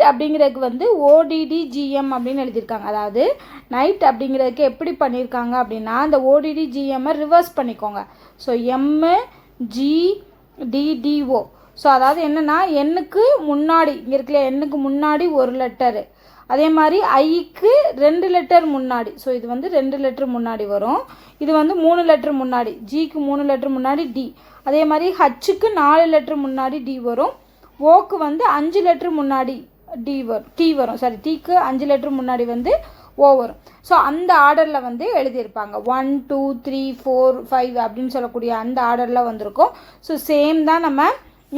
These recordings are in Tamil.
அப்படிங்கிறதுக்கு வந்து ODDGM அப்படின்னு எழுதியிருக்காங்க. அதாவது நைட் அப்படிங்கிறதுக்கு எப்படி பண்ணியிருக்காங்க அப்படின்னா அந்த ODDGMஐ ரிவர்ஸ் பண்ணிக்கோங்க. So MGDDO. ஸோ அதாவது என்னென்னா எண்ணுக்கு முன்னாடி இங்கே இருக்குல்ல, எண்ணுக்கு முன்னாடி ஒரு லெட்டரு, அதே மாதிரி ஐக்கு 2 லெட்டர் முன்னாடி. ஸோ இது வந்து 2 லெட்டர் முன்னாடி வரும், இது வந்து 3 லெட்டர் முன்னாடி, ஜிக்கு 3 லெட்டர் முன்னாடி டி, அதே மாதிரி ஹச்சுக்கு 4 லெட்டர் முன்னாடி டி வரும், ஓக்கு வந்து 5 லெட்டர் முன்னாடி டி வரும், சாரி டீக்கு 5 லெட்டர் முன்னாடி வந்து ஓ வரும். ஸோ அந்த ஆர்டரில் வந்து எழுதியிருப்பாங்க 1 2 3 4 5 அப்படின்னு சொல்லக்கூடிய அந்த ஆர்டரில் வந்திருக்கும். ஸோ சேம் தான் நம்ம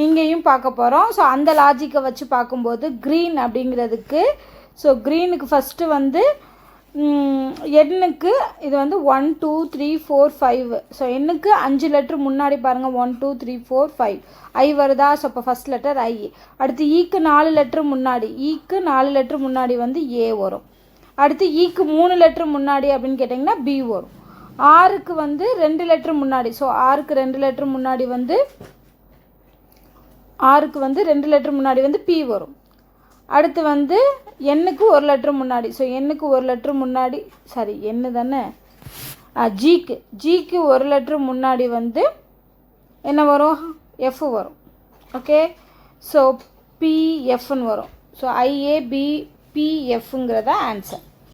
இங்கேயும் பார்க்க போகிறோம். ஸோ அந்த லாஜிக்கை வச்சு பார்க்கும்போது க்ரீன் அப்படிங்கிறதுக்கு, ஸோ க்ரீனுக்கு ஃபஸ்ட்டு வந்து எண்ணுக்கு இது வந்து 1 2 3 4 5. ஸோ எண்ணுக்கு 5 லெட்ரு முன்னாடி பாருங்கள், 1 2 3 4 5 ஐ வருதா. ஸோ இப்போ ஃபஸ்ட் லெட்டர் ஐ. அடுத்து ஈக்கு 4 லெட்ரு முன்னாடி, ஈக்கு 4 லெட்ரு முன்னாடி வந்து ஏ வரும். அடுத்து ஈக்கு 3 லெட்ரு முன்னாடி அப்படின்னு கேட்டிங்கன்னா பி வரும். ஆறுக்கு வந்து 2 லெட்ரு முன்னாடி, ஸோ ஆறுக்கு 2 லெட்ரு முன்னாடி வந்து ஆறுக்கு வந்து 2 லெட்ரு முன்னாடி வந்து பி வரும். அடுத்து வந்து எண்ணுக்கு 1 லெட்ரு முன்னாடி, ஸோ எண்ணுக்கு 1 லெட்ரு முன்னாடி, சாரி எண்ணு தானே, ஜிக்கு 1 லெட்ரு முன்னாடி வந்து என்ன வரும், எஃப் வரும். ஓகே, ஸோ பிஎஃப்னு வரும். ஸோ IABPFங்கிறதா ஆன்சர்.